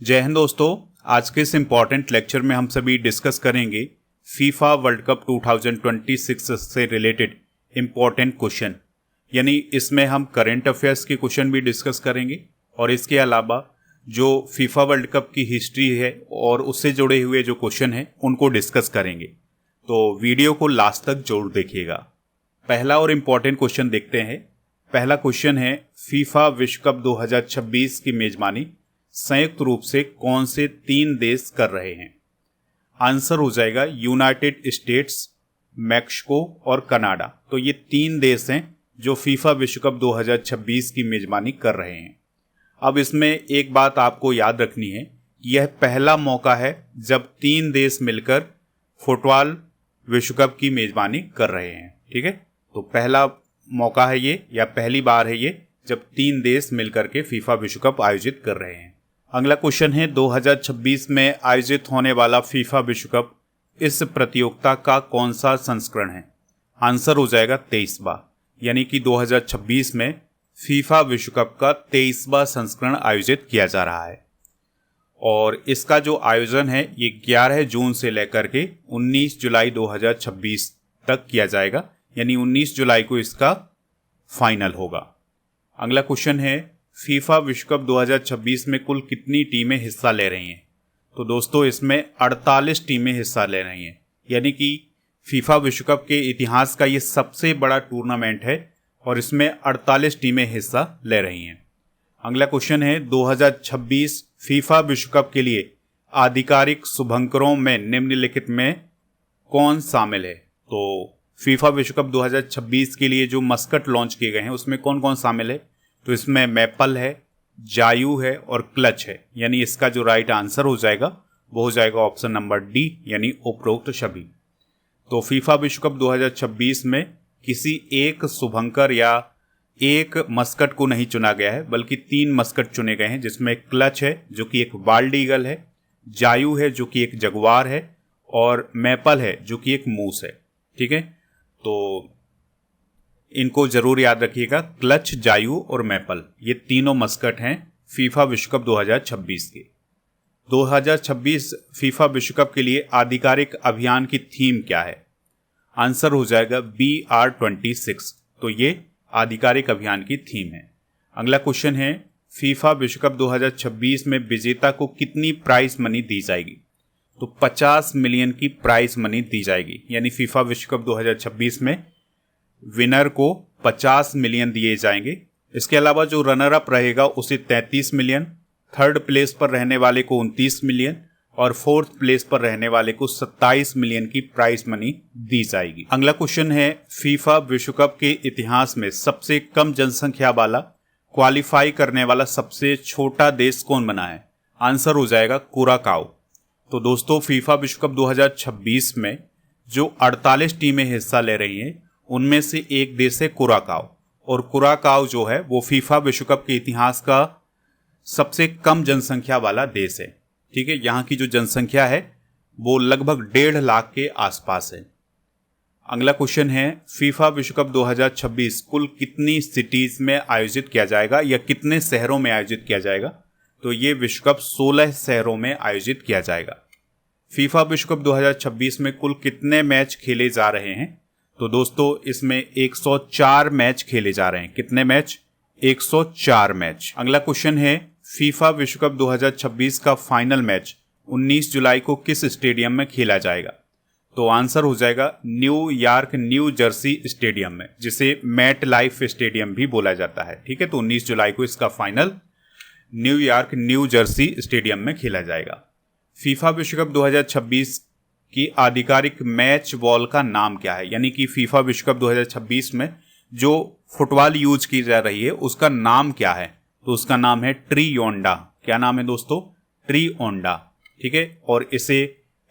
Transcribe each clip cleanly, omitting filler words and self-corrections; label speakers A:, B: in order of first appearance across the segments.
A: जय हिंद दोस्तों। आज के इस इम्पॉर्टेंट लेक्चर में हम सभी डिस्कस करेंगे फीफा वर्ल्ड कप 2026 से रिलेटेड इम्पॉर्टेंट क्वेश्चन, यानी इसमें हम करंट अफेयर्स के क्वेश्चन भी डिस्कस करेंगे और इसके अलावा जो फीफा वर्ल्ड कप की हिस्ट्री है और उससे जुड़े हुए जो क्वेश्चन हैं उनको डिस्कस करेंगे। तो वीडियो को लास्ट तक जरूर देखिएगा। पहला और इम्पॉर्टेंट क्वेश्चन देखते हैं। पहला क्वेश्चन है, फीफा विश्व कप 2026 की मेजबानी संयुक्त रूप से कौन से 3 देश कर रहे हैं? आंसर हो जाएगा यूनाइटेड स्टेट्स, मैक्सिको और कनाडा। तो ये 3 देश हैं जो फीफा विश्व कप 2026 की मेजबानी कर रहे हैं। अब इसमें एक बात आपको याद रखनी है, यह पहला मौका है जब 3 देश मिलकर फुटबॉल विश्व कप की मेजबानी कर रहे हैं। ठीक है, तो पहला मौका है ये, या पहली बार है ये जब 3 देश मिलकर के फीफा विश्व कप आयोजित कर रहे हैं। अगला क्वेश्चन है, 2026 में आयोजित होने वाला फीफा विश्व कप इस प्रतियोगिता का कौन सा संस्करण है? आंसर हो जाएगा 23वां, यानी कि 2026 में फीफा विश्व कप का 23वां संस्करण आयोजित किया जा रहा है। और इसका जो आयोजन है ये 11 जून से लेकर के 19 जुलाई 2026 तक किया जाएगा, यानी 19 जुलाई को इसका फाइनल होगा। अगला क्वेश्चन है, फीफा विश्व कप 2026 में कुल कितनी टीमें हिस्सा ले रही हैं? तो दोस्तों इसमें 48 टीमें हिस्सा ले रही हैं, यानी कि फीफा विश्व कप के इतिहास का ये सबसे बड़ा टूर्नामेंट है और इसमें 48 टीमें हिस्सा ले रही हैं। अगला क्वेश्चन है, 2026 फीफा विश्व कप के लिए आधिकारिक शुभंकरों में निम्नलिखित में कौन शामिल है? तो फीफा विश्व कप 2026 के लिए जो मस्कट लॉन्च किए गए हैं उसमें कौन कौन शामिल है? तो इसमें मैपल है, जायू है और क्लच है, यानी इसका जो राइट आंसर हो जाएगा वो हो जाएगा ऑप्शन नंबर डी, यानी उपरोक्त सभी। तो फीफा विश्व कप 2026 में किसी एक शुभंकर या एक मस्कट को नहीं चुना गया है, बल्कि 3 मस्कट चुने गए हैं, जिसमें क्लच है जो कि एक वाल्ड ईगल है, जायू है जो कि एक जगुआर है और मैपल है जो कि एक मूस है। ठीक है, तो इनको जरूर याद रखिएगा, क्लच, जायू और मैपल, ये तीनों मस्कट हैं फीफा विश्व कप 2026 के। 2026 फीफा विश्व कप के लिए आधिकारिक अभियान की थीम क्या है? आंसर हो जाएगा BR26। तो ये आधिकारिक अभियान की थीम है। अगला क्वेश्चन है, फीफा विश्व कप 2026 में विजेता को कितनी प्राइज मनी दी जाएगी? तो 50 मिलियन की प्राइज मनी दी जाएगी, यानी फीफा विश्व कप 2026 में विनर को 50 मिलियन दिए जाएंगे। इसके अलावा जो रनर अप रहेगा उसे 33 मिलियन, थर्ड प्लेस पर रहने वाले को 29 मिलियन और फोर्थ प्लेस पर रहने वाले को 27 मिलियन की प्राइज मनी दी जाएगी। अगला क्वेश्चन है, फीफा विश्व कप के इतिहास में सबसे कम जनसंख्या वाला क्वालिफाई करने वाला सबसे छोटा देश कौन बना है? आंसर हो जाएगा कुराकाओ। तो दोस्तों फीफा विश्व कप 2026 में जो 48 टीमें हिस्सा ले रही हैं उनमें से एक देश है कुराकाओ, और कुराकाओ जो है वो फीफा विश्व कप के इतिहास का सबसे कम जनसंख्या वाला देश है। ठीक है, यहाँ की जो जनसंख्या है वो लगभग 1.5 लाख के आसपास है। अगला क्वेश्चन है, फीफा विश्व कप 2026 कुल कितनी सिटीज में आयोजित किया जाएगा या कितने शहरों में आयोजित किया जाएगा? तो ये विश्व कप 16 शहरों में आयोजित किया जाएगा। फीफा विश्व कप 2026 में कुल कितने मैच खेले जा रहे हैं? तो दोस्तों इसमें 104 मैच खेले जा रहे हैं। कितने मैच? 104 मैच। अगला क्वेश्चन है, फीफा विश्व कप 2026 का फाइनल मैच 19 जुलाई को किस स्टेडियम में खेला जाएगा? तो आंसर हो जाएगा न्यूयॉर्क न्यू जर्सी स्टेडियम में, जिसे मैट लाइफ स्टेडियम भी बोला जाता है। ठीक है, तो 19 जुलाई को इसका final New York new Jersey stadium में खेला जाएगा। फीफा विश्व कप 2026 की आधिकारिक मैच बॉल का नाम क्या है? यानी कि फीफा विश्व कप 2026 में जो फुटबॉल यूज की जा रही है उसका नाम क्या है? तो उसका नाम है ट्रियोंडा। क्या नाम है दोस्तों? ट्रियोंडा। ठीक है, और इसे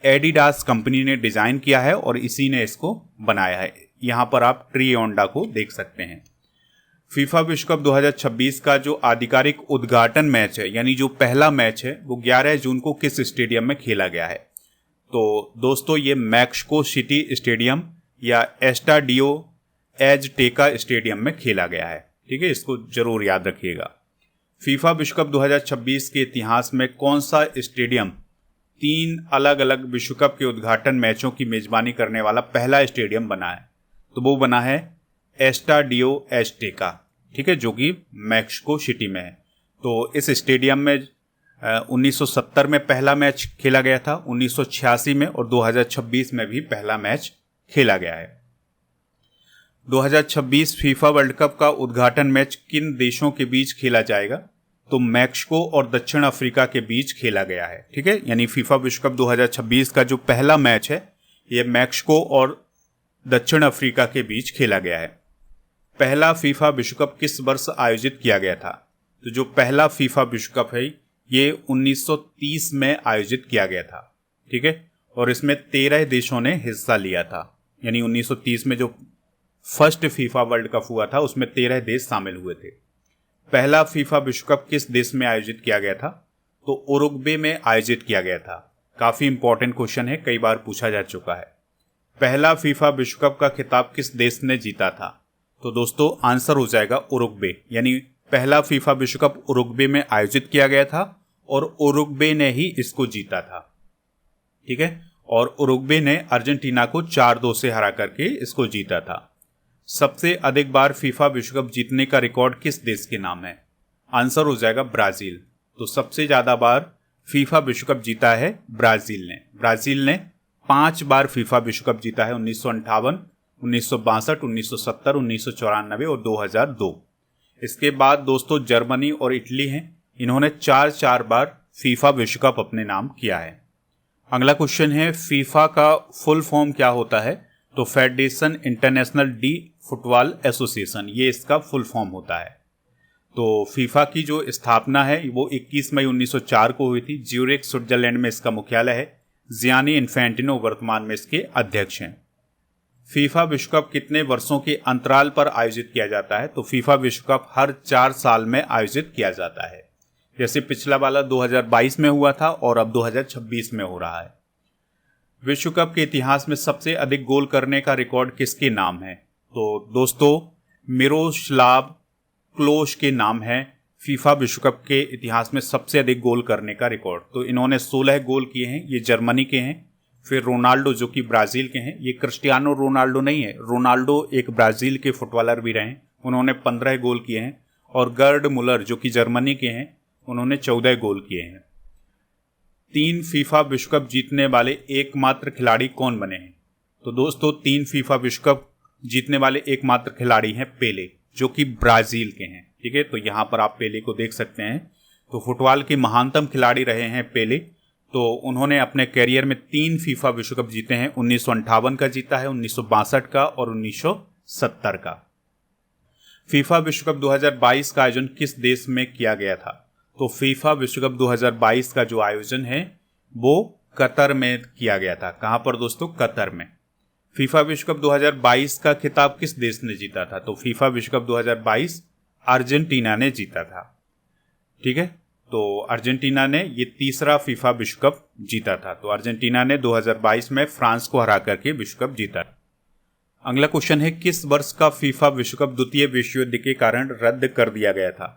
A: एडिडास कंपनी ने डिजाइन किया है और इसी ने इसको बनाया है। यहां पर आप ट्रियोंडा को देख सकते हैं। फीफा विश्व कप 2026 का जो आधिकारिक उद्घाटन मैच है, यानी जो पहला मैच है, वो 11 जून को किस स्टेडियम में खेला गया है? तो दोस्तों ये मैक्सिको सिटी स्टेडियम या एस्टाडियो एज़टेका स्टेडियम में खेला गया है। ठीक है, इसको जरूर याद रखिएगा। फीफा विश्व कप 2026 के इतिहास में कौन सा स्टेडियम 3 अलग अलग विश्व कप के उद्घाटन मैचों की मेजबानी करने वाला पहला स्टेडियम बना है? तो वो बना है एस्टाडियो एस्टेका, ठीक है, जो कि मैक्सिको सिटी में है। तो इस स्टेडियम में 1970 में पहला मैच खेला गया था, 1986 में और 2026 में भी पहला मैच खेला गया है। 2026 फीफा वर्ल्ड कप का उद्घाटन मैच किन देशों के बीच खेला जाएगा? तो मैक्सिको और दक्षिण अफ्रीका के बीच खेला गया है, ठीक है। यानी फीफा विश्व कप 2026 का जो पहला मैच है ये मैक्सिको और दक्षिण अफ्रीका के बीच खेला गया है। पहला फीफा विश्व कप किस वर्ष आयोजित किया गया था? तो जो पहला फीफा विश्व कप है ये 1930 में आयोजित किया गया था, ठीक है, और इसमें 13 देशों ने हिस्सा लिया था। यानी 1930 में जो फर्स्ट फीफा वर्ल्ड कप हुआ था उसमें 13 देश शामिल हुए थे। पहला फीफा विश्व कप किस देश में आयोजित किया गया था? तो उरुग्वे में आयोजित किया गया था। काफी इंपॉर्टेंट क्वेश्चन है, कई बार पूछा जा चुका है। पहला फीफा विश्व कप का खिताब किस देश ने जीता था? तो दोस्तों आंसर हो जाएगा उरुग्वे। यानी पहला फीफा विश्व कप उरुग्वे में आयोजित किया गया था और उरुग्वे ने ही इसको जीता था, ठीक है। और उरुग्वे ने अर्जेंटीना को 4-2 से हरा करके इसको जीता था। सबसे अधिक बार फीफा विश्व कप जीतने का रिकॉर्ड किस देश के नाम है? आंसर हो जाएगा ब्राजील। तो सबसे ज्यादा बार फीफा विश्व कप जीता है ब्राजील ने। ब्राजील ने 5 बार फीफा विश्व कप जीता है, 1958, 1962, 1970, 1994 और 2002। इसके बाद दोस्तों जर्मनी और इटली हैं, इन्होंने 4 बार फीफा विश्व कप अपने नाम किया है। अगला क्वेश्चन है फीफा का फुल फॉर्म क्या होता है? तो federation international D football association, ये इसका फुल फॉर्म होता है। तो फीफा की जो स्थापना है वो 21 मई 1904 को हुई थी। ज्यूरिख स्विट्जरलैंड में इसका मुख्यालय है। जियानी इन्फेंटिनो वर्तमान में इसके अध्यक्ष हैं। फीफा विश्व कप कितने वर्षों के अंतराल पर आयोजित किया जाता है? तो फीफा विश्व कप हर 4 साल में आयोजित किया जाता है। जैसे पिछला वाला 2022 में हुआ था और अब 2026 में हो रहा है। विश्व कप के इतिहास में सबसे अधिक गोल करने का रिकॉर्ड किसके नाम है? तो दोस्तों मिरोस्लाव क्लोज के नाम है फीफा विश्व कप के इतिहास में सबसे अधिक गोल करने का रिकॉर्ड। तो इन्होंने 16 गोल किए हैं, ये जर्मनी के हैं। फिर रोनाल्डो जो कि ब्राजील के हैं, ये क्रिस्टियानो रोनाल्डो नहीं है, रोनाल्डो एक ब्राजील के फुटबॉलर भी रहे, उन्होंने 15 गोल किए हैं। और गर्ड मुलर जो कि जर्मनी के हैं, उन्होंने 14 गोल किए हैं। 3 फीफा विश्व कप जीतने वाले एकमात्र खिलाड़ी कौन बने हैं? तो दोस्तों 3 फीफा विश्व कप जीतने वाले एकमात्र खिलाड़ी हैं पेले, जो कि ब्राजील के हैं, ठीक है। तो यहाँ पर आप पेले को देख सकते हैं। तो फुटबॉल के महानतम खिलाड़ी रहे हैं पेले। तो उन्होंने अपने कैरियर में 3 फीफा विश्व कप जीते हैं। 1958 का जीता है, 1962 का और 1970 का। फीफा विश्व कप 2022 का आयोजन किस देश में किया गया था? तो फीफा विश्व कप 2022 का जो आयोजन है वो कतर में किया गया था। कहां पर दोस्तों? कतर में। फीफा विश्व कप 2022 का खिताब किस देश ने जीता था? तो फीफा विश्व कप 2022 अर्जेंटीना ने जीता था, ठीक है। तो अर्जेंटीना ने ये तीसरा फीफा विश्व कप जीता था। तो अर्जेंटीना ने 2022 में फ्रांस को हरा करके विश्व कप जीता। अगला क्वेश्चन है किस वर्ष का फीफा विश्व कप द्वितीय विश्व युद्ध के कारण रद्द कर दिया गया था?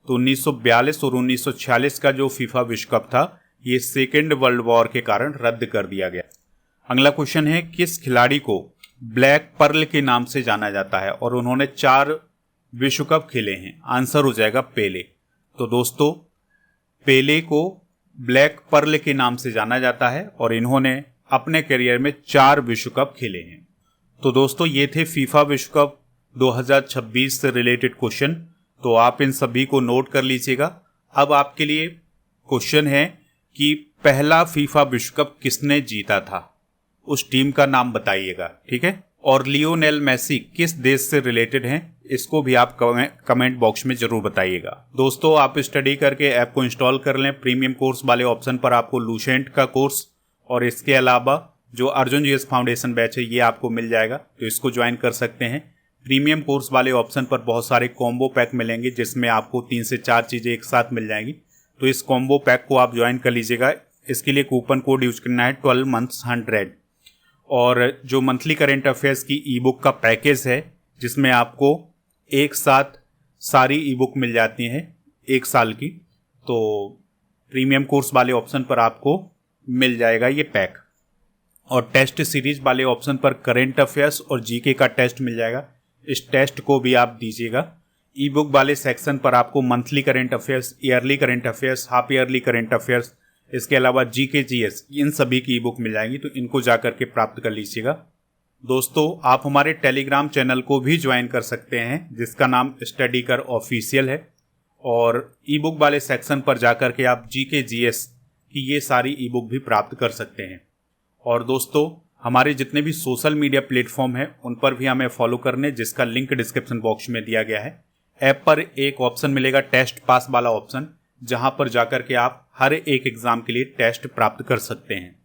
A: तो 1942 और 1946 का जो फीफा विश्व कप था ये सेकेंड वर्ल्ड वॉर के कारण रद्द कर दिया गया। अगला क्वेश्चन है किस खिलाड़ी को ब्लैक पर्ल के नाम से जाना जाता है और उन्होंने 4 विश्व कप खेले हैं? आंसर हो जाएगा पेले। तो दोस्तों पेले को ब्लैक पर्ल के नाम से जाना जाता है और इन्होंने अपने करियर में 4 विश्व कप खेले हैं। तो दोस्तों ये थे फीफा विश्व कप 2026 से रिलेटेड क्वेश्चन। तो आप इन सभी को नोट कर लीजिएगा। अब आपके लिए क्वेश्चन है कि पहला फीफा विश्व कप किसने जीता था, उस टीम का नाम बताइएगा, ठीक है। और लियोनेल मेसी किस देश से रिलेटेड हैं, इसको भी आप कमेंट बॉक्स में जरूर बताइएगा। दोस्तों आप स्टडी करके ऐप को इंस्टॉल कर लें। प्रीमियम कोर्स वाले ऑप्शन पर आपको लूसेंट का कोर्स और इसके अलावा जो अर्जुन जीएस फाउंडेशन बैच है ये आपको मिल जाएगा, तो इसको ज्वाइन कर सकते हैं। प्रीमियम कोर्स वाले ऑप्शन पर बहुत सारे कॉम्बो पैक मिलेंगे जिसमें आपको 3 से 4 चीज़ें एक साथ मिल जाएंगी। तो इस कॉम्बो पैक को आप ज्वाइन कर लीजिएगा। इसके लिए कूपन कोड यूज करना है 12 months 100। और जो मंथली करेंट अफेयर्स की ई बुक का पैकेज है जिसमें आपको एक साथ सारी ई बुक मिल जाती हैं 1 साल की, तो प्रीमियम कोर्स वाले ऑप्शन पर आपको मिल जाएगा ये पैक। और टेस्ट सीरीज वाले ऑप्शन पर करेंट अफेयर्स और जीके का टेस्ट मिल जाएगा, इस टेस्ट को भी आप दीजिएगा। ई बुक वाले सेक्शन पर आपको monthly current affairs, yearly current affairs, half yearly current affairs, इसके अलावा जीके जीएस, इन सभी की ई बुक मिल जाएंगी, तो इनको जाकर के प्राप्त कर लीजिएगा। दोस्तों, आप हमारे टेलीग्राम चैनल को भी ज्वाइन कर सकते हैं जिसका नाम स्टडी कर ऑफिशियल है, और ई बुक वाले सेक्शन पर जाकर के आप जीके जीएस की ये सारी ई बुक भी प्राप्त कर सकते हैं। और दोस्तों, हमारे जितने भी सोशल मीडिया प्लेटफॉर्म हैं उन पर भी हमें फॉलो करने, जिसका लिंक डिस्क्रिप्शन बॉक्स में दिया गया है। ऐप पर एक ऑप्शन मिलेगा टेस्ट पास वाला ऑप्शन, जहां पर जाकर के आप हर एक एग्जाम के लिए टेस्ट प्राप्त कर सकते हैं।